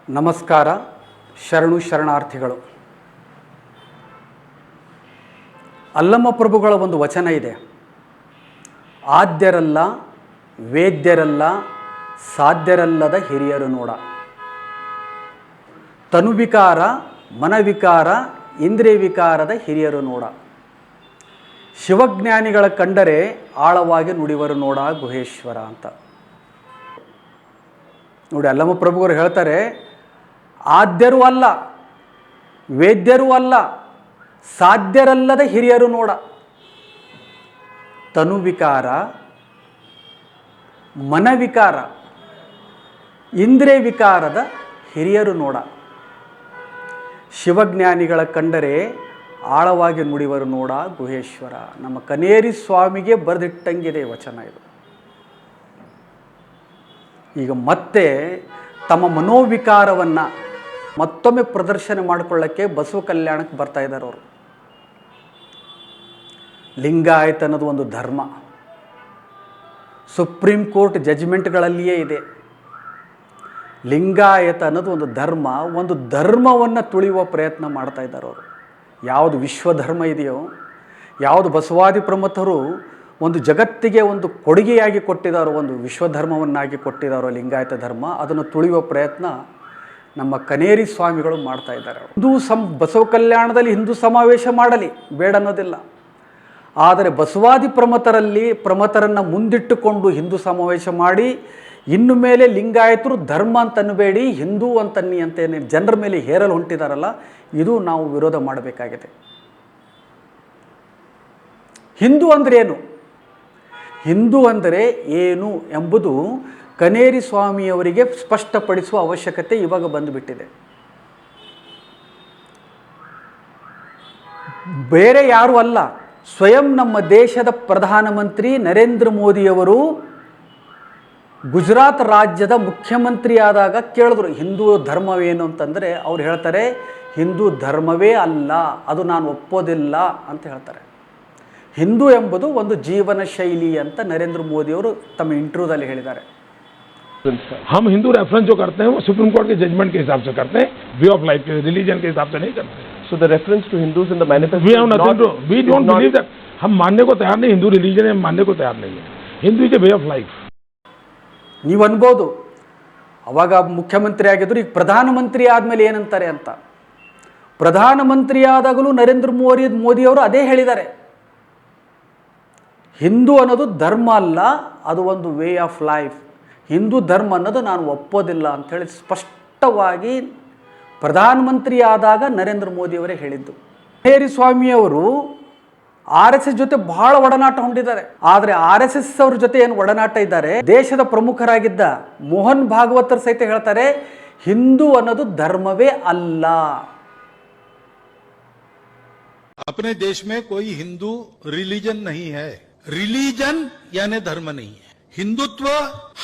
ನಮಸ್ಕಾರ. ಶರಣು ಶರಣಾರ್ಥಿಗಳು. ಅಲ್ಲಮ ಪ್ರಭುಗಳ ಒಂದು ವಚನ ಇದೆ, ಆದ್ಯರಲ್ಲ ವೇದ್ಯರಲ್ಲ ಸಾಧ್ಯರಲ್ಲದ ಹಿರಿಯರು ನೋಡ. ತನುವಿಕಾರ ಮನವಿಕಾರ ಇಂದ್ರಿಯ ವಿಕಾರದ ಹಿರಿಯರು ನೋಡ. ಶಿವಜ್ಞಾನಿಗಳ ಕಂಡರೆ ಆಳವಾಗಿ ನುಡಿವರು ನೋಡ ಗುಹೇಶ್ವರ ಅಂತ ನೋಡಿ. ಅಲ್ಲಮ ಪ್ರಭುಗಳು ಹೇಳ್ತಾರೆ, ಆದ್ಯರೂ ಅಲ್ಲ ವೇದ್ಯರೂ ಅಲ್ಲ ಸಾಧ್ಯರಲ್ಲದ ಹಿರಿಯರು ನೋಡ. ತನುವಿಕಾರ ಮನವಿಕಾರ ಇಂದ್ರಿಯ ವಿಕಾರದ ಹಿರಿಯರು ನೋಡ. ಶಿವಜ್ಞಾನಿಗಳ ಕಂಡರೆ ಆಳವಾಗಿ ನುಡಿವರು ನೋಡ ಗುಹೇಶ್ವರ. ನಮ್ಮ ಕನೇರಿ ಸ್ವಾಮಿಗೆ ಬರೆದಿಟ್ಟಂಗಿದೆ ವಚನ ಇದು. ಈಗ ಮತ್ತೆ ತಮ್ಮ ಮನೋವಿಕಾರವನ್ನು ಮತ್ತೊಮ್ಮೆ ಪ್ರದರ್ಶನ ಮಾಡಿಕೊಳ್ಳೋಕ್ಕೆ ಬಸವ ಕಲ್ಯಾಣಕ್ಕೆ ಬರ್ತಾ ಇದ್ದಾರೆ ಅವರು. ಲಿಂಗಾಯತ ಅನ್ನೋದು ಒಂದು ಧರ್ಮ, ಸುಪ್ರೀಂ ಕೋರ್ಟ್ ಜಜ್ಮೆಂಟ್ಗಳಲ್ಲಿಯೇ ಇದೆ. ಲಿಂಗಾಯತ ಅನ್ನೋದು ಒಂದು ಧರ್ಮವನ್ನು ತುಳಿಯುವ ಪ್ರಯತ್ನ ಮಾಡ್ತಾ ಇದ್ದಾರೆ ಅವರು. ಯಾವುದು ವಿಶ್ವಧರ್ಮ ಇದೆಯೋ, ಯಾವುದು ಬಸವಾದಿ ಪ್ರಮಥರು ಒಂದು ಜಗತ್ತಿಗೆ ಒಂದು ಕೊಡುಗೆಯಾಗಿ ಕೊಟ್ಟಿದ್ದಾರೋ, ಒಂದು ವಿಶ್ವಧರ್ಮವನ್ನಾಗಿ ಕೊಟ್ಟಿದ್ದಾರೋ ಲಿಂಗಾಯತ ಧರ್ಮ, ಅದನ್ನು ತುಳಿಯುವ ಪ್ರಯತ್ನ ನಮ್ಮ ಕನೇರಿ ಸ್ವಾಮಿಗಳು ಮಾಡ್ತಾ ಇದ್ದಾರೆ. ಬಸವ ಕಲ್ಯಾಣದಲ್ಲಿ ಹಿಂದೂ ಸಮಾವೇಶ ಮಾಡಲಿ, ಬೇಡ ಅನ್ನೋದಿಲ್ಲ. ಆದರೆ ಬಸವಾದಿ ಪ್ರಮಥರನ್ನು ಮುಂದಿಟ್ಟುಕೊಂಡು ಹಿಂದೂ ಸಮಾವೇಶ ಮಾಡಿ ಇನ್ನು ಮೇಲೆ ಲಿಂಗಾಯತರು ಧರ್ಮ ಅಂತನ್ನಬೇಡಿ ಹಿಂದೂ ಅಂತನ್ನಿ ಅಂತೇನೆ ಜನರ ಮೇಲೆ ಹೇರಲು ಹೊಂಟಿದಾರಲ್ಲ, ಇದು ನಾವು ವಿರೋಧ ಮಾಡಬೇಕಾಗಿದೆ. ಹಿಂದೂ ಅಂದರೆ ಏನು, ಹಿಂದೂ ಅಂದರೆ ಏನು ಎಂಬುದು ಕನೇರಿ ಸ್ವಾಮಿಯವರಿಗೆ ಸ್ಪಷ್ಟಪಡಿಸುವ ಅವಶ್ಯಕತೆ ಇವಾಗ ಬಂದುಬಿಟ್ಟಿದೆ. ಬೇರೆ ಯಾರೂ ಅಲ್ಲ, ಸ್ವಯಂ ನಮ್ಮ ದೇಶದ ಪ್ರಧಾನಮಂತ್ರಿ ನರೇಂದ್ರ ಮೋದಿಯವರು ಗುಜರಾತ್ ರಾಜ್ಯದ ಮುಖ್ಯಮಂತ್ರಿಯಾದಾಗ ಕೇಳಿದ್ರು ಹಿಂದೂ ಧರ್ಮವೇನು ಅಂತಂದರೆ ಅವ್ರು ಹೇಳ್ತಾರೆ, ಹಿಂದೂ ಧರ್ಮವೇ ಅಲ್ಲ, ಅದು ನಾನು ಒಪ್ಪೋದಿಲ್ಲ ಅಂತ ಹೇಳ್ತಾರೆ. ಹಿಂದೂ ಎಂಬುದು ಒಂದು ಜೀವನ ಶೈಲಿ ಅಂತ ನರೇಂದ್ರ ಮೋದಿಯವರು ತಮ್ಮ ಇಂಟರ್ವ್ಯೂದಲ್ಲಿ ಹೇಳಿದ್ದಾರೆ. हम हिंदू रेफरेंस जो करते हैं वो सुप्रीम कोर्ट के जजमेंट के हिसाब से करते हैं, वे ऑफ लाइफ के रिलीजन के हिसाब से नहीं करते. So the reference to Hindus in the manifesto, we don't believe that. हम मानने को तैयार नहीं, हिंदू रिलीजन है, मानने को तैयार नहीं है. Hindu is a way of life. ನೀವು ಅನ್ಬೋದು ಅವಾಗ ಮುಖ್ಯಮಂತ್ರಿ ಆಗಿದ್ರು, ಈಗ ಪ್ರಧಾನಮಂತ್ರಿ ಆದಮೇಲೆ ಏನಂತಾರೆ ಅಂತ. ಪ್ರಧಾನಮಂತ್ರಿ ಆದಾಗಲೂ ನರೇಂದ್ರ ಮೋದಿಯವರು ಅದೇ ಹೇಳಿದ್ದಾರೆ, ಹಿಂದೂ ಅನ್ನೋದು ಧರ್ಮ ಅಲ್ಲ, ಅದು ಒಂದು ವೇ ಆಫ್ ಲೈಫ್. ಹಿಂದೂ ಧರ್ಮ ಅನ್ನೋದು ನಾನು ಒಪ್ಪೋದಿಲ್ಲ ಅಂಥೇಳಿ ಸ್ಪಷ್ಟವಾಗಿ ಪ್ರಧಾನಮಂತ್ರಿ ಆದಾಗ ನರೇಂದ್ರ ಮೋದಿಯವರೇ ಹೇಳಿದ್ದು. ಕನೇರಿ ಸ್ವಾಮಿಯವರು RSS ಜೊತೆ ಬಹಳ ಒಡನಾಟ ಹೊಂದಿದ್ದಾರೆ. ಆದರೆ RSS ಅವ್ರ ಜೊತೆ ಏನು ಒಡನಾಟ ಇದ್ದಾರೆ, ದೇಶದ ಪ್ರಮುಖರಾಗಿದ್ದ ಮೋಹನ್ ಭಾಗವತರು ಸಹಿತ ಹೇಳ್ತಾರೆ, ಹಿಂದೂ ಅನ್ನೋದು ಧರ್ಮವೇ ಅಲ್ಲ. अपने देश में कोई हिंदू रिलीजन नहीं है. रिलीजन यानी धर्म नहीं है. हिंदुत्व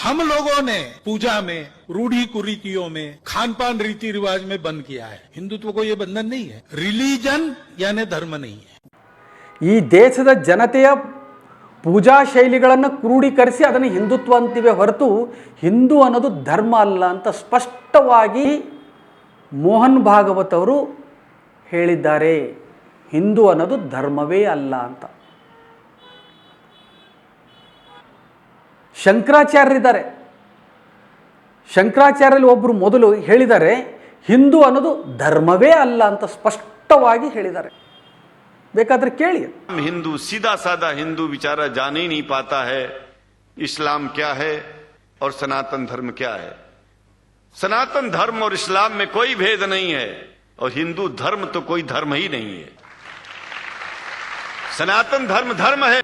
हम लोगों ने पूजा में, रूढ़ी कुरीतियों में, खान पान रीति रिवाज में बंद किया है. हिंदुत्व को ये बंधन नहीं है. रिलीजन यानी धर्म नहीं है. ಈ ದೇಶದ ಜನತೆಯ ಪೂಜಾ ಶೈಲಿಗಳನ್ನು ಕ್ರೋಢೀಕರಿಸಿ ಅದನ್ನು ಹಿಂದುತ್ವ ಅಂತಿವೆ ಹೊರತು ಹಿಂದೂ ಅನ್ನೋದು ಧರ್ಮ ಅಲ್ಲ ಅಂತ ಸ್ಪಷ್ಟವಾಗಿ ಮೋಹನ್ ಭಾಗವತ್ ಅವರು ಹೇಳಿದ್ದಾರೆ. ಹಿಂದೂ ಅನ್ನೋದು ಧರ್ಮವೇ ಅಲ್ಲ ಅಂತ. ಶಂಕರಾಚಾರ್ಯರಿದ್ದಾರೆ, ಶಂಕರಾಚಾರ್ಯರಲ್ಲಿ ಒಬ್ಬರು ಮೊದಲು ಹೇಳಿದ್ದಾರೆ, ಹಿಂದೂ ಅನ್ನೋದು ಧರ್ಮವೇ ಅಲ್ಲ ಅಂತ ಸ್ಪಷ್ಟವಾಗಿ ಹೇಳಿದ್ದಾರೆ. ಬೇಕಾದ್ರೆ ಕೇಳಿ. हिंदू सीधा साधा हिंदू बेचारा जान ही नहीं पाता है इस्लाम क्या है और सनातन धर्म क्या है. सनातन धर्म और इस्लाम में कोई भेद नहीं है और हिंदू धर्म तो कोई धर्म ही नहीं है. सनातन धर्म धर्म है.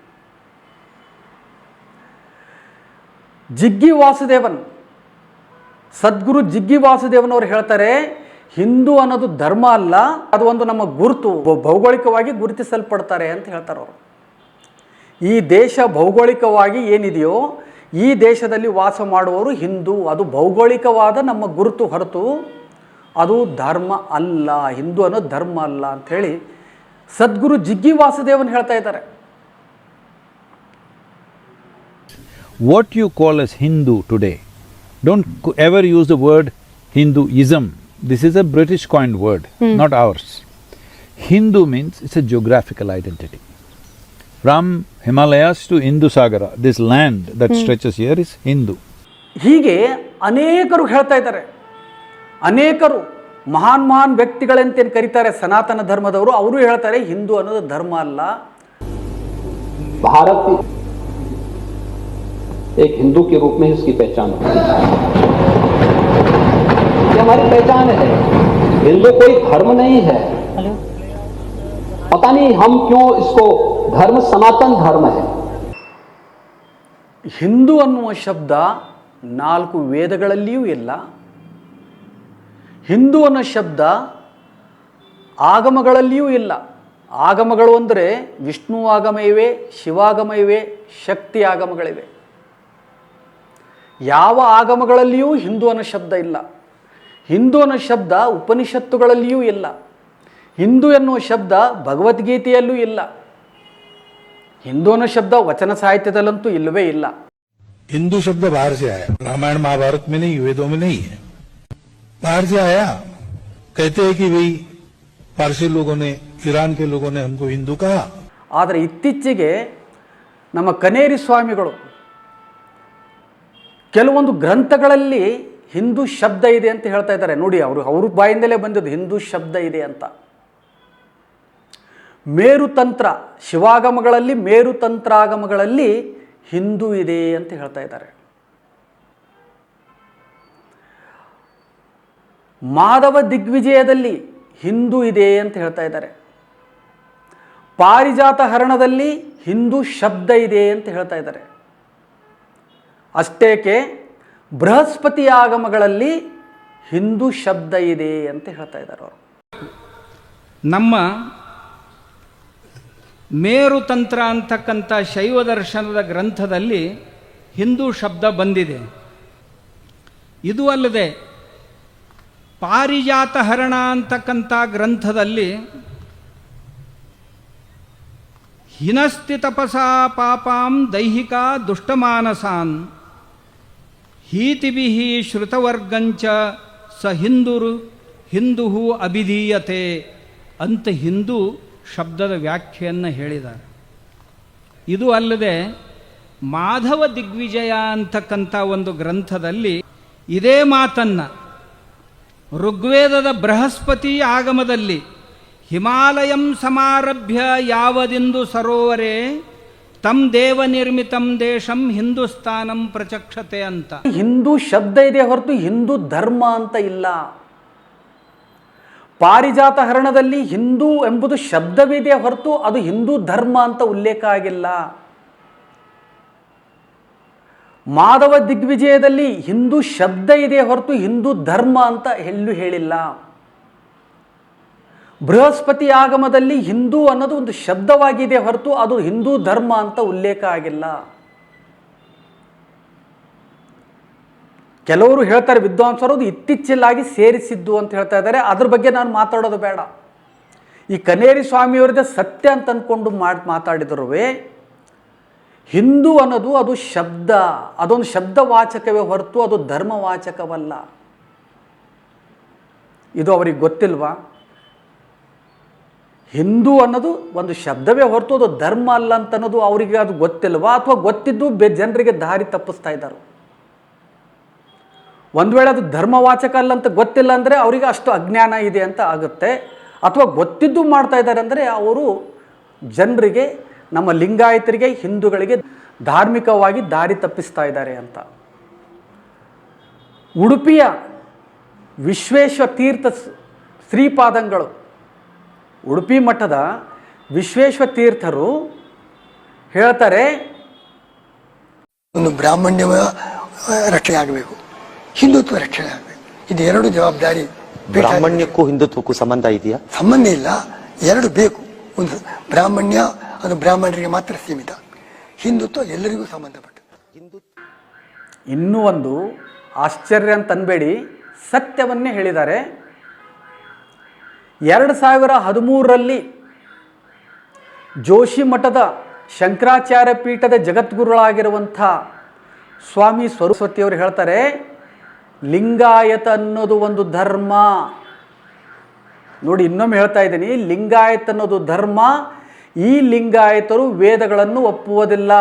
ಜಿಗ್ಗಿ ವಾಸುದೇವನ್, ಸದ್ಗುರು ಜಿಗ್ಗಿ ವಾಸುದೇವನ್ ಅವರು ಹೇಳ್ತಾರೆ, ಹಿಂದೂ ಅನ್ನೋದು ಧರ್ಮ ಅಲ್ಲ, ಅದು ಒಂದು ನಮ್ಮ ಗುರುತು, ಭೌಗೋಳಿಕವಾಗಿ ಗುರುತಿಸಲ್ಪಡ್ತಾರೆ ಅಂತ ಹೇಳ್ತಾರೆ ಅವರು. ಈ ದೇಶ ಭೌಗೋಳಿಕವಾಗಿ ಏನಿದೆಯೋ ಈ ದೇಶದಲ್ಲಿ ವಾಸ ಮಾಡುವವರು ಹಿಂದೂ, ಅದು ಭೌಗೋಳಿಕವಾದ ನಮ್ಮ ಗುರುತು ಹೊರತು ಅದು ಧರ್ಮ ಅಲ್ಲ, ಹಿಂದೂ ಅನ್ನೋದು ಧರ್ಮ ಅಲ್ಲ ಅಂಥೇಳಿ ಸದ್ಗುರು ಜಿಗ್ಗಿ ವಾಸುದೇವನ್ ಹೇಳ್ತಾ ಇದ್ದಾರೆ. What you call as Hindu today, don't ever use the word Hinduism, this is a British coined word, not ours. Hindu means it's a geographical identity. From Himalayas to Hindu Sagara, this land that stretches here is Hindu. ಹೀಗೆ ಅನೇಕರು ಹೇಳ್ತಾ ಇದ್ದಾರೆ. ಅನೇಕರು ಮಹಾನ್ ಮಹಾನ್ ವ್ಯಕ್ತಿಗಳಂತೇನು ಕರೀತಾರೆ ಸನಾತನ ಧರ್ಮದವರು, ಅವರು ಹೇಳ್ತಾರೆ ಹಿಂದೂ ಅನ್ನೋದು ಧರ್ಮ ಅಲ್ಲ. भारत एक हिंदू के रूप में इसकी पहचान है, ये हमारी पहचान है. हिंदू कोई धर्म नहीं है. पता नहीं हम क्यों इसको धर्म सनातन धर्म है. ಹಿಂದೂ ಅನ್ನುವ ಶಬ್ದ 4 ವೇದಗಳಲ್ಲಿಯೂ ಇಲ್ಲ. ಹಿಂದೂ ಅನ್ನೋ ಶಬ್ದ ಆಗಮಗಳಲ್ಲಿಯೂ ಇಲ್ಲ. ಆಗಮಗಳು ಅಂದರೆ ವಿಷ್ಣು ಆಗಮ ಇವೆ, ಶಿವಾಗಮ ಇವೆ, ಶಕ್ತಿ ಆಗಮಗಳಿವೆ. ಯಾವ ಆಗಮಗಳಲ್ಲಿಯೂ ಹಿಂದೂ ಅನ್ನೋ ಶಬ್ದ ಇಲ್ಲ. ಹಿಂದೂ ಅನ್ನೋ ಶಬ್ದ ಉಪನಿಷತ್ತುಗಳಲ್ಲಿಯೂ ಇಲ್ಲ. ಹಿಂದೂ ಎನ್ನುವ ಶಬ್ದ ಭಗವದ್ಗೀತೆಯಲ್ಲೂ ಇಲ್ಲ. ಹಿಂದೂ ಅನ್ನೋ ಶಬ್ದ ವಚನ ಸಾಹಿತ್ಯದಲ್ಲಂತೂ ಇಲ್ಲವೇ ಇಲ್ಲ. हिंदू शब्द बाहर से आया, रामायण महाभारत में नहीं, वेदों में नहीं है, बाहर से आया. कहते हैं कि भाई पारसी लोगों ने, ईरान के लोगों ने हमको हिंदू कहा. ಆದರೆ ಇತ್ತೀಚೆಗೆ ನಮ್ಮ ಕನೇರಿ ಸ್ವಾಮಿಗಳು ಕೆಲವೊಂದು ಗ್ರಂಥಗಳಲ್ಲಿ ಹಿಂದೂ ಶಬ್ದ ಇದೆ ಅಂತ ಹೇಳ್ತಾ ಇದ್ದಾರೆ. ನೋಡಿ, ಅವ್ರ ಬಾಯಿಂದಲೇ ಬಂದಿದ್ದು ಹಿಂದೂ ಶಬ್ದ ಇದೆ ಅಂತ. ಮೇರುತಂತ್ರ ಶಿವಾಗಮಗಳಲ್ಲಿ, ಮೇರುತಂತ್ರಾಗಮಗಳಲ್ಲಿ ಹಿಂದೂ ಇದೆ ಅಂತ ಹೇಳ್ತಾ ಇದ್ದಾರೆ. ಮಾಧವ ದಿಗ್ವಿಜಯದಲ್ಲಿ ಹಿಂದೂ ಇದೆ ಅಂತ ಹೇಳ್ತಾ ಇದ್ದಾರೆ. ಪಾರಿಜಾತ ಹರಣದಲ್ಲಿ ಹಿಂದೂ ಶಬ್ದ ಇದೆ ಅಂತ ಹೇಳ್ತಾ ಇದ್ದಾರೆ. ಅಷ್ಟೇಕೆ ಬೃಹಸ್ಪತಿ ಆಗಮಗಳಲ್ಲಿ ಹಿಂದೂ ಶಬ್ದ ಇದೆ ಅಂತ ಹೇಳ್ತಾ ಇದ್ದಾರೆ ಅವರು. ನಮ್ಮ ಮೇರುತಂತ್ರ ಅಂತಕ್ಕಂಥ ಶೈವ ದರ್ಶನದ ಗ್ರಂಥದಲ್ಲಿ ಹಿಂದೂ ಶಬ್ದ ಬಂದಿದೆ. ಇದು ಅಲ್ಲದೆ ಪಾರಿಜಾತ ಹರಣ ಅಂತಕ್ಕಂಥ ಗ್ರಂಥದಲ್ಲಿ ಹಿನಸ್ತಿ ತಪಸಾ ಪಾಪಾಂ ದೈಹಿಕ ದುಷ್ಟಮಾನಸಾನ್ ಹೀತಿಭಿ ಶ್ರುತವರ್ಗಂಚ ಸ ಹಿಂದೂ ಅಭಿಧೀಯತೆ ಅಂತ ಹಿಂದೂ ಶಬ್ದದ ವ್ಯಾಖ್ಯೆಯನ್ನು ಹೇಳಿದ್ದಾರೆ. ಇದು ಅಲ್ಲದೆ ಮಾಧವ ದಿಗ್ವಿಜಯ ಅಂತಕ್ಕಂಥ ಒಂದು ಗ್ರಂಥದಲ್ಲಿ ಇದೇ ಮಾತನ್ನು ಋಗ್ವೇದದ ಬೃಹಸ್ಪತಿ ಆಗಮದಲ್ಲಿ ಹಿಮಾಲಯಂ ಸಮಾರಭ್ಯ ಯಾವದಿಂದು ಸರೋವರೇ ತಂ ದೇವ ನಿರ್ಮಿತಂ ದೇಶಂ ಹಿಂದೂಸ್ತಾನಂ ಪ್ರಚಕ್ಷತೆ ಅಂತ. ಹಿಂದೂ ಶಬ್ದ ಇದೆ ಹೊರತು ಹಿಂದೂ ಧರ್ಮ ಅಂತ ಇಲ್ಲ. ಪಾರಿಜಾತ ಹರಣದಲ್ಲಿ ಹಿಂದೂ ಎಂಬುದು ಶಬ್ದವಿದೆ ಹೊರತು ಅದು ಹಿಂದೂ ಧರ್ಮ ಅಂತ ಉಲ್ಲೇಖ ಆಗಿಲ್ಲ. ಮಾಧವ ದಿಗ್ವಿಜಯದಲ್ಲಿ ಹಿಂದೂ ಶಬ್ದ ಇದೆ ಹೊರತು ಹಿಂದೂ ಧರ್ಮ ಅಂತ ಎಲ್ಲೂ ಹೇಳಿಲ್ಲ. ಬೃಹಸ್ಪತಿ ಆಗಮದಲ್ಲಿ ಹಿಂದೂ ಅನ್ನೋದು ಒಂದು ಶಬ್ದವಾಗಿದೆ ಹೊರತು ಅದು ಹಿಂದೂ ಧರ್ಮ ಅಂತ ಉಲ್ಲೇಖ ಆಗಿಲ್ಲ. ಕೆಲವರು ಹೇಳ್ತಾರೆ, ವಿದ್ವಾಂಸರು ಅದು ಇತ್ತೀಚೆಲಾಗಿ ಸೇರಿಸಿದ್ದು ಅಂತ ಹೇಳ್ತಾ ಇದ್ದಾರೆ. ಅದ್ರ ಬಗ್ಗೆ ನಾನು ಮಾತಾಡೋದು ಬೇಡ. ಈ ಕನೇರಿ ಸ್ವಾಮಿಯವರದೇ ಸತ್ಯ ಅಂತ ಅಂದ್ಕೊಂಡು ಮಾತಾಡಿದ್ರು ಹಿಂದೂ ಅನ್ನೋದು ಅದು ಶಬ್ದ, ಅದೊಂದು ಶಬ್ದವಾಚಕವೇ ಹೊರತು ಅದು ಧರ್ಮವಾಚಕವಲ್ಲ. ಇದು ಅವರಿಗೆ ಗೊತ್ತಿಲ್ವಾ? ಹಿಂದೂ ಅನ್ನೋದು ಒಂದು ಶಬ್ದವೇ ಹೊರತು ಅದು ಧರ್ಮ ಅಲ್ಲ ಅಂತ ಅನ್ನೋದು ಅವರಿಗೆ ಅದು ಗೊತ್ತಿಲ್ವಾ? ಅಥವಾ ಗೊತ್ತಿದ್ದು ಜನರಿಗೆ ದಾರಿ ತಪ್ಪಿಸ್ತಾ ಇದ್ದಾರೆ. ಒಂದು ವೇಳೆ ಅದು ಧರ್ಮವಾಚಕ ಅಲ್ಲ ಅಂತ ಗೊತ್ತಿಲ್ಲ ಅಂದರೆ ಅವರಿಗೆ ಅಷ್ಟು ಅಜ್ಞಾನ ಇದೆ ಅಂತ ಆಗುತ್ತೆ. ಅಥವಾ ಗೊತ್ತಿದ್ದು ಮಾಡ್ತಾ ಇದ್ದಾರೆ ಅಂದರೆ ಅವರು ಜನರಿಗೆ, ನಮ್ಮ ಲಿಂಗಾಯತರಿಗೆ, ಹಿಂದೂಗಳಿಗೆ ಧಾರ್ಮಿಕವಾಗಿ ದಾರಿ ತಪ್ಪಿಸ್ತಾ ಇದ್ದಾರೆ ಅಂತ. ಉಡುಪಿಯ ವಿಶ್ವೇಶ್ವರ ತೀರ್ಥ ಶ್ರೀಪಾದಂಗಳು, ಉಡುಪಿ ಮಠದ ವಿಶ್ವೇಶ್ವರ ತೀರ್ಥರು ಹೇಳ್ತಾರೆ, ಒಂದು ಬ್ರಾಹ್ಮಣ್ಯವ ರಕ್ಷಣೆ ಆಗಬೇಕು, ಹಿಂದುತ್ವ ರಕ್ಷಣೆ ಆಗಬೇಕು. ಇದು ಎರಡು ಜವಾಬ್ದಾರಿ. ಬ್ರಾಹ್ಮಣ್ಯಕ್ಕೂ ಹಿಂದುತ್ವಕ್ಕೂ ಸಂಬಂಧ ಇದೆಯಾ? ಸಂಬಂಧ ಇಲ್ಲ, ಎರಡು ಬೇಕು. ಒಂದು ಬ್ರಾಹ್ಮಣ್ಯ ಅದು ಬ್ರಾಹ್ಮಣರಿಗೆ ಮಾತ್ರ ಸೀಮಿತ, ಹಿಂದುತ್ವ ಎಲ್ಲರಿಗೂ ಸಂಬಂಧಪಟ್ಟದ್ದು. ಇನ್ನೂ ಒಂದು ಆಶ್ಚರ್ಯ ಅಂತ ಅನ್ಬೇಡಿ, ಸತ್ಯವನ್ನೇ ಹೇಳಿದ್ದಾರೆ. 2013ರಲ್ಲಿ ಜೋಶಿ ಮಠದ ಶಂಕರಾಚಾರ್ಯ ಪೀಠದ ಜಗದ್ಗುರುಗಳಾಗಿರುವಂಥ ಸ್ವಾಮಿ ಸರಸ್ವತಿಯವರು ಹೇಳ್ತಾರೆ, ಲಿಂಗಾಯತ ಅನ್ನೋದು ಒಂದು ಧರ್ಮ. ನೋಡಿ, ಇನ್ನೊಮ್ಮೆ ಹೇಳ್ತಾ ಇದ್ದೀನಿ, ಲಿಂಗಾಯತ ಅನ್ನೋದು ಧರ್ಮ. ಈ ಲಿಂಗಾಯತರು ವೇದಗಳನ್ನು ಒಪ್ಪುವುದಿಲ್ಲ.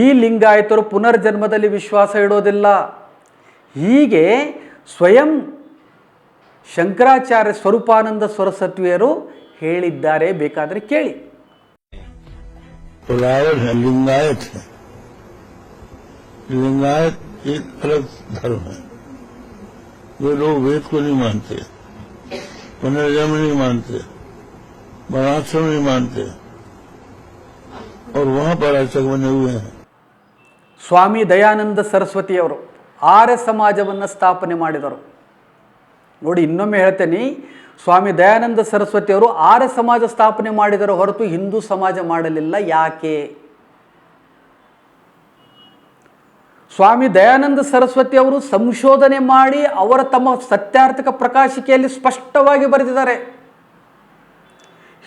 ಈ ಲಿಂಗಾಯತರು ಪುನರ್ಜನ್ಮದಲ್ಲಿ ವಿಶ್ವಾಸ ಇಡೋದಿಲ್ಲ. ಹೀಗೆ ಸ್ವಯಂ ಶಂಕರಾಚಾರ್ಯ ಸ್ವರೂಪಾನಂದ ಸರಸ್ವತಿಯರು ಹೇಳಿದ್ದಾರೆ. ಬೇಕಾದರೆ ಕೇಳಿ. लिंगायत है, लिंगायत एक अलग धर्म है. वे लोग वेद को नहीं मानते, पुनर्जन्म नहीं मानते, वर्णाश्रम नहीं मानते, और वहां पर आचक बने हुए हैं. ಸ್ವಾಮಿ ದಯಾನಂದ ಸರಸ್ವತಿಯವರು ಆರ್ಯ ಸಮಾಜವನ್ನು ಸ್ಥಾಪನೆ ಮಾಡಿದರು. ನೋಡಿ, ಇನ್ನೊಮ್ಮೆ ಹೇಳ್ತೇನೆ, ಸ್ವಾಮಿ ದಯಾನಂದ ಸರಸ್ವತಿಯವರು ಆರ್ಯ ಸಮಾಜ ಸ್ಥಾಪನೆ ಮಾಡಿದರ ಹೊರತು ಹಿಂದೂ ಸಮಾಜ ಮಾಡಲಿಲ್ಲ. ಯಾಕೆ? ಸ್ವಾಮಿ ದಯಾನಂದ ಸರಸ್ವತಿ ಅವರು ಸಂಶೋಧನೆ ಮಾಡಿ ತಮ್ಮ ಸತ್ಯಾರ್ಥಕ ಪ್ರಕಾಶಿಕೆಯಲ್ಲಿ ಸ್ಪಷ್ಟವಾಗಿ ಬರೆದಿದ್ದಾರೆ.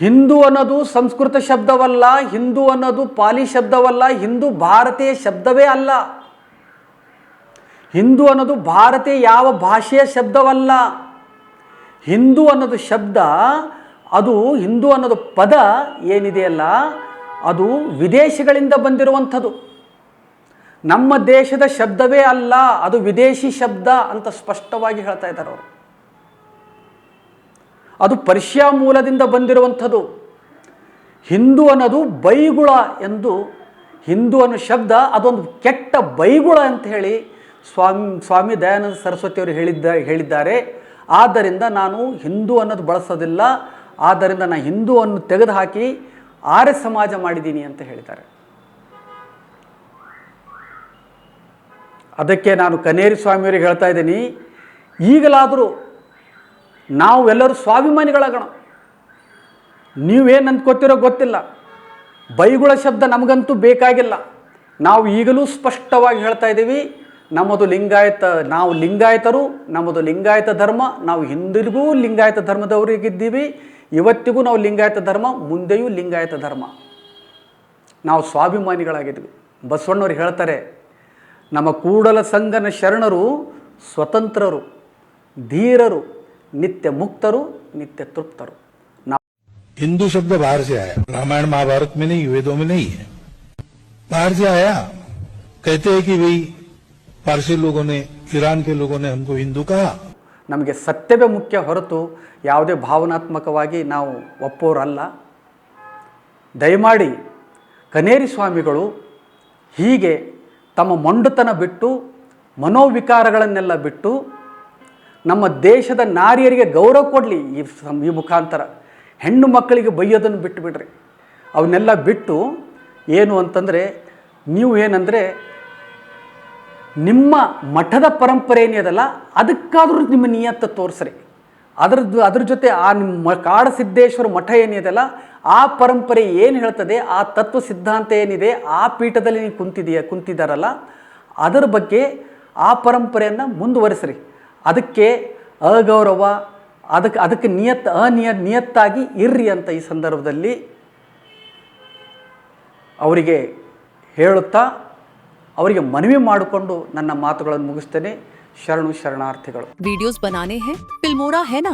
ಹಿಂದೂ ಅನ್ನೋದು ಸಂಸ್ಕೃತ ಶಬ್ದವಲ್ಲ, ಹಿಂದೂ ಅನ್ನೋದು ಪಾಲಿ ಶಬ್ದವಲ್ಲ, ಹಿಂದೂ ಭಾರತೀಯ ಶಬ್ದವೇ ಅಲ್ಲ. ಹಿಂದೂ ಅನ್ನೋದು ಭಾರತೀಯ ಯಾವ ಭಾಷೆಯ ಶಬ್ದವಲ್ಲ. ಹಿಂದೂ ಅನ್ನೋದು ಶಬ್ದ, ಅದು ಹಿಂದೂ ಅನ್ನೋದು ಪದ ಏನಿದೆಯಲ್ಲ, ಅದು ವಿದೇಶಗಳಿಂದ ಬಂದಿರುವಂಥದ್ದು. ನಮ್ಮ ದೇಶದ ಶಬ್ದವೇ ಅಲ್ಲ, ಅದು ವಿದೇಶಿ ಶಬ್ದ ಅಂತ ಸ್ಪಷ್ಟವಾಗಿ ಹೇಳ್ತಾ ಇದ್ದಾರೆ ಅವರು. ಅದು ಪರ್ಷಿಯಾ ಮೂಲದಿಂದ ಬಂದಿರುವಂಥದ್ದು. ಹಿಂದೂ ಅನ್ನೋದು ಬೈಗುಳ ಎಂದು, ಹಿಂದೂ ಅನ್ನೋ ಶಬ್ದ ಅದೊಂದು ಕೆಟ್ಟ ಬೈಗುಳ ಅಂತ ಹೇಳಿ ಸ್ವಾಮಿ ದಯಾನಂದ ಸರಸ್ವತಿಯವರು ಹೇಳಿದ್ದಾರೆ. ಆದ್ದರಿಂದ ನಾನು ಹಿಂದೂ ಅನ್ನೋದು ಬಳಸೋದಿಲ್ಲ, ಆದ್ದರಿಂದ ನಾನು ಹಿಂದೂ ಅನ್ನು ತೆಗೆದುಹಾಕಿ ಆರ್ಯ ಸಮಾಜ ಮಾಡಿದ್ದೀನಿ ಅಂತ ಹೇಳಿದ್ದಾರೆ. ಅದಕ್ಕೆ ನಾನು ಕನೇರಿ ಸ್ವಾಮಿಯವರಿಗೆ ಹೇಳ್ತಾ ಇದ್ದೀನಿ, ಈಗಲಾದರೂ ನಾವೆಲ್ಲರೂ ಸ್ವಾಭಿಮಾನಿಗಳಾಗೋಣ. ನೀವೇನು ಅಂದ್ಕೋತಿರೋ ಗೊತ್ತಿಲ್ಲ, ಬೈಗುಳ ಶಬ್ದ ನಮಗಂತೂ ಬೇಕಾಗಿಲ್ಲ. ನಾವು ಈಗಲೂ ಸ್ಪಷ್ಟವಾಗಿ ಹೇಳ್ತಾ ಇದ್ದೀವಿ, ನಮ್ಮದು ನಾವು ಲಿಂಗಾಯತರು, ನಮ್ಮದು ಲಿಂಗಾಯತ ಧರ್ಮ. ನಾವು ಹಿಂದಿರಿಗೂ ಲಿಂಗಾಯತ ಧರ್ಮದವರಿಗಿದ್ದೀವಿ, ಇವತ್ತಿಗೂ ನಾವು ಲಿಂಗಾಯತ ಧರ್ಮ, ಮುಂದೆಯೂ ಲಿಂಗಾಯತ ಧರ್ಮ. ನಾವು ಸ್ವಾಭಿಮಾನಿಗಳಾಗಿದ್ವಿ. ಬಸವಣ್ಣವ್ರು ಹೇಳ್ತಾರೆ, ನಮ್ಮ ಕೂಡಲ ಸಂಗನ ಶರಣರು ಸ್ವತಂತ್ರರು, ಧೀರರು, ನಿತ್ಯ ಮುಕ್ತರು, ನಿತ್ಯ ತೃಪ್ತರು. हिंदू शब्द बाहर से आया, रामायण महाभारत में नहीं, वेदों में नहीं है, बाहर से आया. कहते हैं कि भाई पारसी लोगों ने, ईरान के लोगों ने हमको हिंदू कहा. ನಮಗೆ ಸತ್ಯವೇ ಮುಖ್ಯ ಹೊರತು ಯಾವುದೇ ಭಾವನಾತ್ಮಕವಾಗಿ ನಾವು ಒಪ್ಪೋರಲ್ಲ. ದಯಮಾಡಿ ಕನೇರಿ ಸ್ವಾಮಿಗಳು ಹೀಗೆ ತಮ್ಮ ಮೊಂಡುತನ ಬಿಟ್ಟು, ಮನೋವಿಕಾರಗಳನ್ನೆಲ್ಲ ಬಿಟ್ಟು, ನಮ್ಮ ದೇಶದ ನಾರಿಯರಿಗೆ ಗೌರವ ಕೊಡಲಿ. ಈ ಮುಖಾಂತರ ಹೆಣ್ಣು ಮಕ್ಕಳಿಗೆ ಬೈಯೋದನ್ನು ಬಿಟ್ಟು ಬಿಡ್ರಿ. ಅವನ್ನೆಲ್ಲ ಬಿಟ್ಟು ಏನು ಅಂತಂದರೆ, ನೀವು ಏನಂದರೆ ನಿಮ್ಮ ಮಠದ ಪರಂಪರೆ ಏನಿದೆಯಲ್ಲ ಅದಕ್ಕಾದರೂ ನಿಮ್ಮ ನಿಯತ್ತ ತೋರಿಸ್ರಿ. ಅದ್ರ ಜೊತೆ ಆ ನಿಮ್ಮ ಕಾಡಸಿದ್ದೇಶ್ವರ ಮಠ ಏನಿದೆಯಲ್ಲ ಆ ಪರಂಪರೆ ಏನು ಹೇಳ್ತದೆ, ಆ ತತ್ವ ಸಿದ್ಧಾಂತ ಏನಿದೆ, ಆ ಪೀಠದಲ್ಲಿ ನೀವು ಕುಂತಿದ್ದಾರಲ್ಲ ಅದರ ಬಗ್ಗೆ ಆ ಪರಂಪರೆಯನ್ನು ಮುಂದುವರಿಸ್ರಿ. ಅದಕ್ಕೆ ಅಗೌರವ, ಅದಕ್ಕೆ ನಿಯತ್ತಾಗಿ ಇರ್ರಿ ಅಂತ ಈ ಸಂದರ್ಭದಲ್ಲಿ ಅವರಿಗೆ ಹೇಳುತ್ತಾ, ಅವರಿಗೆ ಮನವಿ ಮಾಡಿಕೊಂಡು ನನ್ನ ಮಾತುಗಳನ್ನು ಮುಗಿಸ್ತೇನೆ. ಶರಣು ಶರಣಾರ್ಥಿಗಳು. वीडियोस बनाने हैं, फिल्मोरा है ना.